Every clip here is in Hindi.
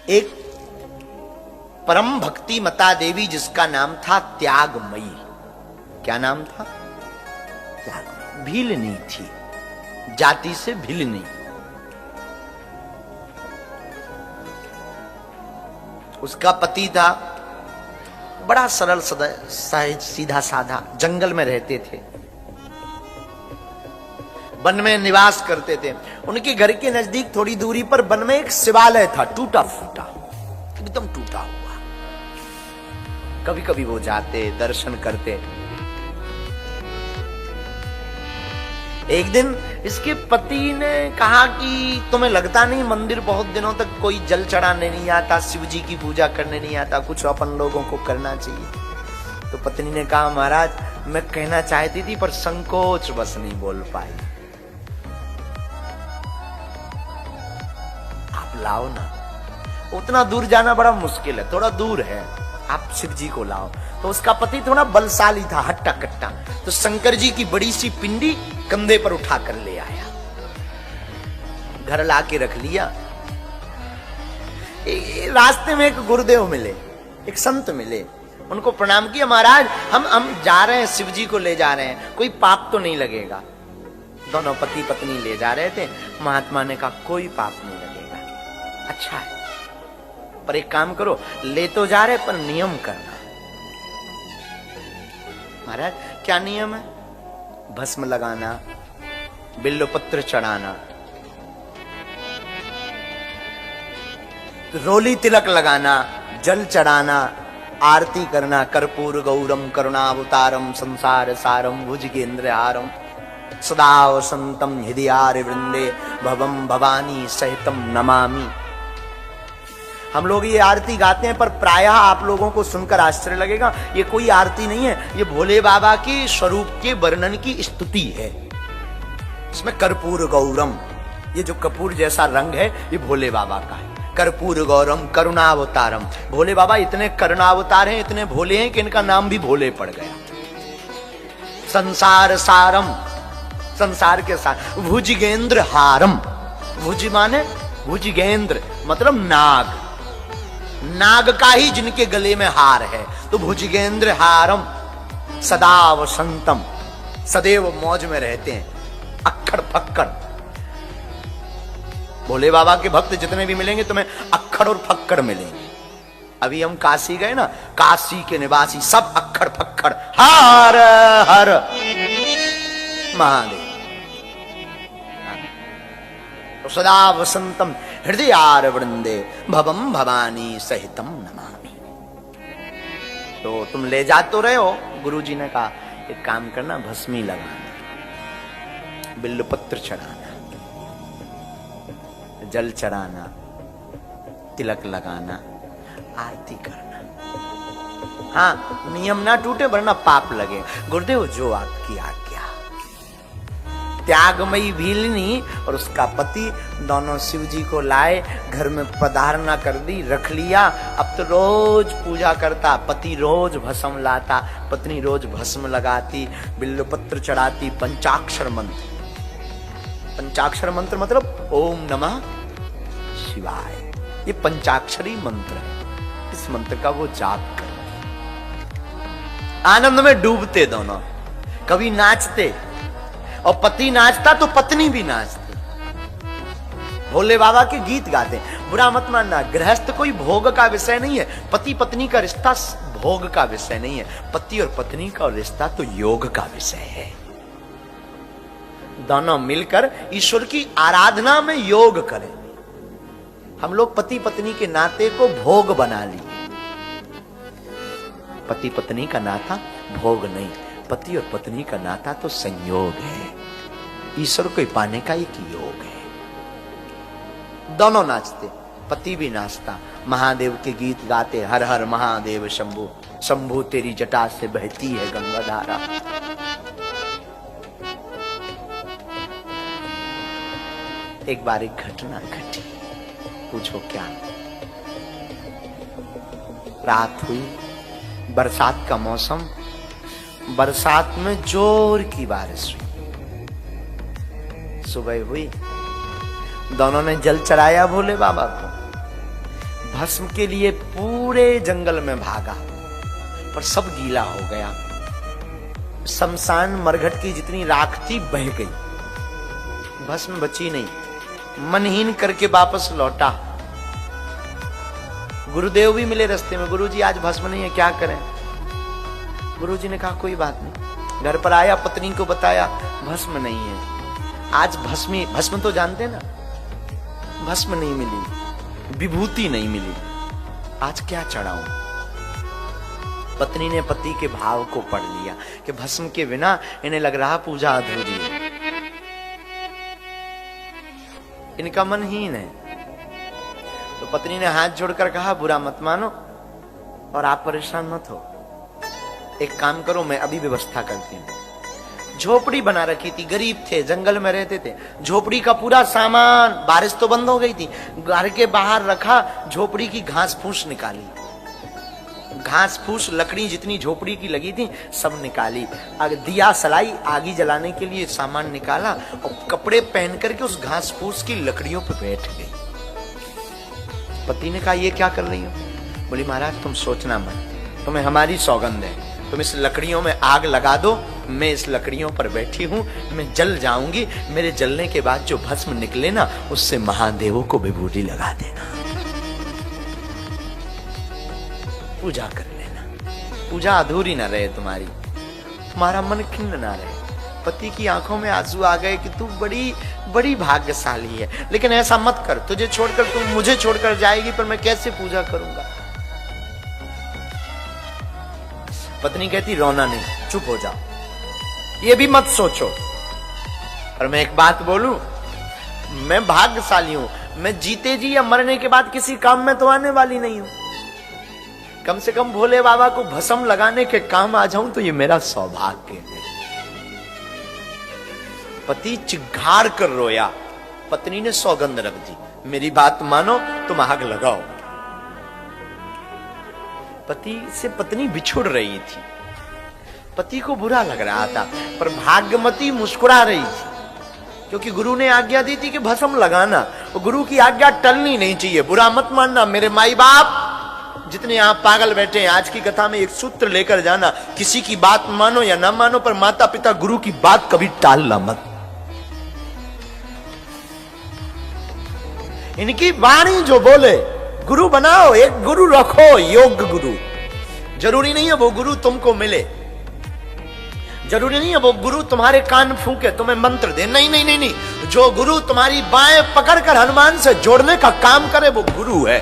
एक परम भक्ति मता देवी जिसका नाम था त्यागमयी। क्या नाम था? त्यागमयी। भीलनी थी, जाति से भिलनी। उसका पति था बड़ा सरल सहज सीधा साधा, जंगल में रहते थे, वन में निवास करते थे। उनके घर के नजदीक थोड़ी दूरी पर वन में एक शिवालय था, टूटा फूटा, एकदम टूटा हुआ। कभी कभी वो जाते, दर्शन करते। एक दिन इसके पति ने कहा कि तुम्हें लगता नहीं मंदिर बहुत दिनों तक कोई जल चढ़ाने नहीं आता, शिव जी की पूजा करने नहीं आता, कुछ अपन लोगों को करना चाहिए। तो पत्नी ने कहा महाराज मैं कहना चाहती थी पर संकोच बस नहीं बोल पाई। आप लाओ ना, उतना दूर जाना बड़ा मुश्किल है, थोड़ा दूर है, आप शिव जी को लाओ। तो उसका पति थोड़ा बलशाली था, हट्टा कट्टा। तो शंकर जी की बड़ी सी पिंडी कंधे पर उठा कर ले आया, घर लाके रख लिया। रास्ते में एक गुरुदेव मिले, एक संत मिले, उनको प्रणाम किया। महाराज हम जा रहे हैं, शिव जी को ले जा रहे हैं, कोई पाप तो नहीं लगेगा? दोनों पति पत्नी ले जा रहे थे। महात्मा ने कहा कोई पाप नहीं लगेगा। अच्छा है, पर एक काम करो, ले तो जा रहे पर नियम करना। महाराज क्या नियम है? भस्म लगाना, बिल्वपत्र चढ़ाना, रोली तिलक लगाना, जल चढ़ाना, आरती करना, कर्पूर गौरम करुणावतारम संसार सारम भुजगेंद्र हारम सदा वसंतम हृदयार वृंदे भवम भवानी सहितम नमामि। हम लोग ये आरती गाते हैं पर प्रायः आप लोगों को सुनकर आश्चर्य लगेगा, ये कोई आरती नहीं है, ये भोले बाबा के स्वरूप के वर्णन की स्तुति है। इसमें कर्पूर गौरम, ये जो कपूर जैसा रंग है ये भोले बाबा का है। कर्पूर गौरम करुणावतारम, भोले बाबा इतने करुणावतार हैं, इतने भोले हैं कि इनका नाम भी भोले पड़ गया। संसार सारम, संसार के साथ। भुजगेंद्र हारम, भुज माने भुजगेंद्र मतलब नाग, नाग का ही जिनके गले में हार है, तो भुजगेंद्र हारम सदा वसंतम, सदैव मौज में रहते हैं। अक्खड़ फक्कड़, भोले बाबा के भक्त जितने भी मिलेंगे तुम्हें अक्खड़ और फक्कड़ मिलेंगे। अभी हम काशी गए ना, काशी के निवासी सब अक्खड़ फक्कड़, हर हर महादेव। तो सदा वसंतम हृदयार वृंदे भवम भवानी सहितम नमामि। तो तुम ले जा तो रहे हो, गुरुजी ने कहा एक काम करना, भस्मी लगाना, बिल्वपत्र चढ़ाना, जल चढ़ाना, तिलक लगाना, आरती करना। हाँ, नियम ना टूटे वरना पाप लगे। गुरुदेव जो आपकी आज्ञा। त्यागमयी भीलनी और उसका पति दोनों शिव जी को लाए, घर में पधारना कर दी, रख लिया। अब तो रोज पूजा करता, पति रोज भस्म लाता, पत्नी रोज भस्म लगाती, बिल्वपत्र चढ़ाती, पंचाक्षर मंत्र। पंचाक्षर मंत्र मतलब ओम नमः शिवाय, ये पंचाक्षरी मंत्र है। इस मंत्र का वो जाप करते, आनंद में डूबते दोनों। कभी नाचते, और पति नाचता तो पत्नी भी नाचती, भोले बाबा के गीत गाते। बुरा मत मानना, गृहस्थ कोई भोग का विषय नहीं है, पति पत्नी का रिश्ता भोग का विषय नहीं है, पति और पत्नी का रिश्ता तो योग का विषय है। दोनों मिलकर ईश्वर की आराधना में योग करें। हम लोग पति पत्नी के नाते को भोग बना लिए। पति पत्नी का नाता भोग नहीं, पति और पत्नी का नाता तो संयोग है, ईश्वर को पाने का एक योग है। दोनों नाचते, पति भी नाचता, महादेव के गीत गाते, हर हर महादेव शंभु, शंभु तेरी जटा से बहती है गंगा धारा। एक बार एक घटना घटी, पूछो क्या। रात हुई, बरसात का मौसम, बरसात में जोर की बारिश हुई। सुबह हुई, दोनों ने जल चढ़ाया भोले बाबा को, भस्म के लिए पूरे जंगल में भागा, पर सब गीला हो गया। शमशान मरघट की जितनी राख थी बह गई, भस्म बची नहीं। मनहीन करके वापस लौटा। गुरुदेव भी मिले रास्ते में, गुरुजी आज भस्म नहीं है, क्या करें? गुरुजी ने कहा कोई बात नहीं। घर पर आया, पत्नी को बताया भस्म नहीं है आज। भस्म तो जानते ना, भस्म नहीं मिली, विभूति नहीं मिली, आज क्या चढ़ाऊं? पत्नी ने पति के भाव को पढ़ लिया कि भस्म के बिना इन्हें लग रहा पूजा अधूरी है, इनका मन हीन है। तो पत्नी ने हाथ जोड़कर कहा बुरा मत मानो और आप परेशान मत हो, एक काम करो, मैं अभी व्यवस्था करती हूँ। झोपड़ी बना रखी थी, गरीब थे, जंगल में रहते थे। झोपड़ी का पूरा सामान, बारिश तो बंद हो गई थी, घर के बाहर रखा, झोपड़ी की घास फूस निकाली, घास फूस लकड़ी जितनी झोपड़ी की लगी थी सब निकाली, दिया सलाई, आगी जलाने के लिए सामान निकाला और कपड़े पहन करके उस घास फूस की लकड़ियों पर बैठ गई। पति ने कहा ये क्या कर रही हो? बोली महाराज तुम सोचना मत, तुम्हें हमारी सौगंध है, तुम इस लकड़ियों में आग लगा दो, मैं इस लकड़ियों पर बैठी हूं, मैं जल जाऊंगी, मेरे जलने के बाद जो भस्म निकले ना उससे महादेवों को विभूति लगा देना, पूजा कर लेना, पूजा अधूरी ना रहे तुम्हारी, तुम्हारा मन खिन्न ना रहे। पति की आंखों में आंसू आ गए कि तू बड़ी बड़ी भाग्यशाली है, लेकिन ऐसा मत कर, तुझे छोड़कर तू मुझे छोड़कर जाएगी, पर मैं कैसे पूजा करूंगा? पत्नी कहती रोना नहीं, चुप हो जाओ, ये भी मत सोचो। और मैं एक बात बोलूं, मैं भाग्यशाली हूं, मैं जीते जी या मरने के बाद किसी काम में तो आने वाली नहीं हूं, कम से कम भोले बाबा को भस्म लगाने के काम आ जाऊं तो ये मेरा सौभाग्य है। पति चिघाड़ कर रोया। पत्नी ने सौगंध रख दी, मेरी बात मानो तुम आग लगाओ। पति से पत्नी बिछुड़ रही थी, पति को बुरा लग रहा था, पर भाग्यमती मुस्कुरा रही थी, क्योंकि गुरु ने आज्ञा दी थी कि भस्म लगाना, और गुरु की आज्ञा टलनी नहीं चाहिए। बुरा मत मानना मेरे माई बाप, जितने आप पागल बैठे हैं, आज की कथा में एक सूत्र लेकर जाना, किसी की बात मानो या ना मानो, पर माता पिता गुरु की बात कभी टालना मत। इनकी वाणी जो बोले गुरु बनाओ, एक गुरु रखो, योग्य गुरु। जरूरी नहीं है वो गुरु तुमको मिले, जरूरी नहीं है वो गुरु तुम्हारे कान फूंके, तुम्हें मंत्र दे, नहीं नहीं नहीं नहीं, जो गुरु तुम्हारी बाएं पकड़कर हनुमान से जोड़ने का काम करे वो गुरु है।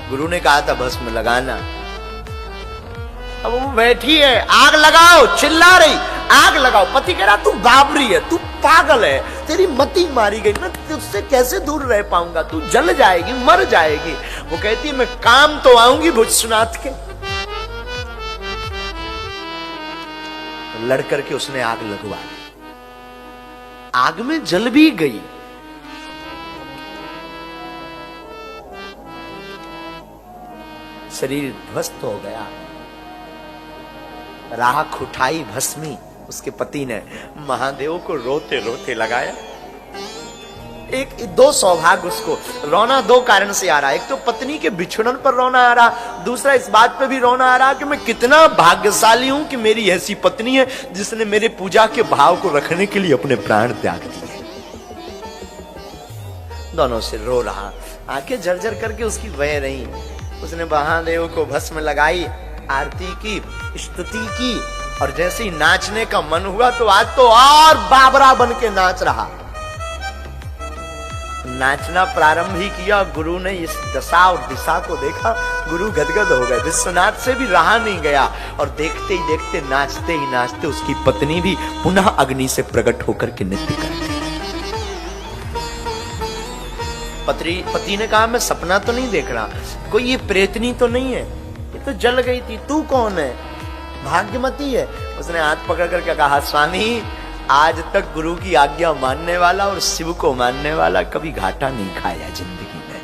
गुरु ने कहा था भस्म लगाना, अब वो बैठी है, आग लगाओ, चिल्ला रही, आग लगाओ। पति कह रहा तू बाबरी है, तू पागल है, तेरी मति मारी गई, मैं तुझसे कैसे दूर रह पाऊंगा, तू जल जाएगी, मर जाएगी। वो कहती है मैं काम तो आऊंगी भुजनाथ के। लड़ करके उसने आग लगवा दी, आग में जल भी गई। शरीर ध्वस्त हो गया, राख उठाई भस्मी, उसके पति ने महादेव को रोते रोते लगाया। एक दो सौभाग्य उसको रोना दो कारण से आ रहा, एक तो पत्नी के बिछड़न पर रोना आ रहा, दूसरा इस बात पे भी रोना आ रहा कि मैं कितना भाग्यशाली हूं कि मेरी ऐसी पत्नी है जिसने मेरे पूजा के भाव को रखने के लिए अपने प्राण त्याग दिए। दोनों से रो रहा, आंखें झरझर करके उसकी बह रही। उसने महादेव को भस्म लगाई, आरती की, स्तुति की, और जैसे ही नाचने का मन हुआ तो आज तो और बाबरा बन के नाच रहा। नाचना प्रारंभ ही किया, गुरु ने इस दशा और दिशा को देखा, गुरु गदगद हो गए, विश्वनाथ से भी रहा नहीं गया, और देखते ही देखते, नाचते ही नाचते उसकी पत्नी भी पुनः अग्नि से प्रकट होकर के नृत्य करती। पति ने कहा मैं सपना तो नहीं देख रहा, कोई ये प्रेतनी तो नहीं है, ये तो जल गई थी, तू कौन है? भाग्यमती है। उसने हाथ पकड़ करके कहा स्वामी, आज तक गुरु की आज्ञा मानने वाला और शिव को मानने वाला कभी घाटा नहीं खाया जिंदगी में।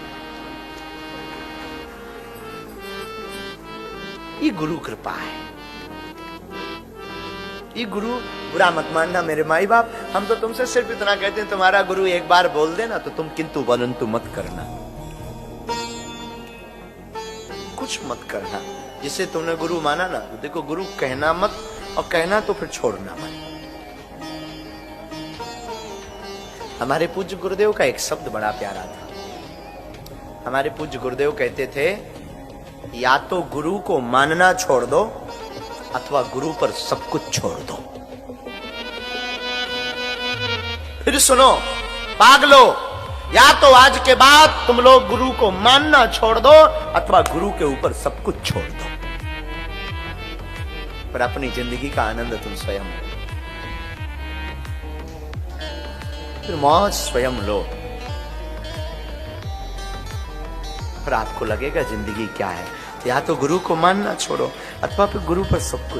ये गुरु कृपा है। ये गुरु बुरा मत मानना मेरे माई बाप, हम तो तुमसे सिर्फ इतना कहते हैं, तुम्हारा गुरु एक बार बोल देना तो तुम किंतु परंतु मत करना, कुछ मत करना। जिसे तुमने गुरु माना ना, तो देखो गुरु कहना मत, और कहना तो फिर छोड़ना मत। हमारे पूज्य गुरुदेव का एक शब्द बड़ा प्यारा था। हमारे पूज्य गुरुदेव कहते थे, या तो गुरु को मानना छोड़ दो अथवा गुरु पर सब कुछ छोड़ दो। फिर सुनो पागलो, या तो आज के बाद तुम लोग गुरु को मानना छोड़ दो अथवा गुरु के ऊपर सब कुछ छोड़ दो, पर अपनी जिंदगी का आनंद तुम स्वयं लो, फिर मौज स्वयं लो। फिर आपको लगेगा जिंदगी क्या है। या तो गुरु को मानना छोड़ो अथवा फिर गुरु पर सब कुछ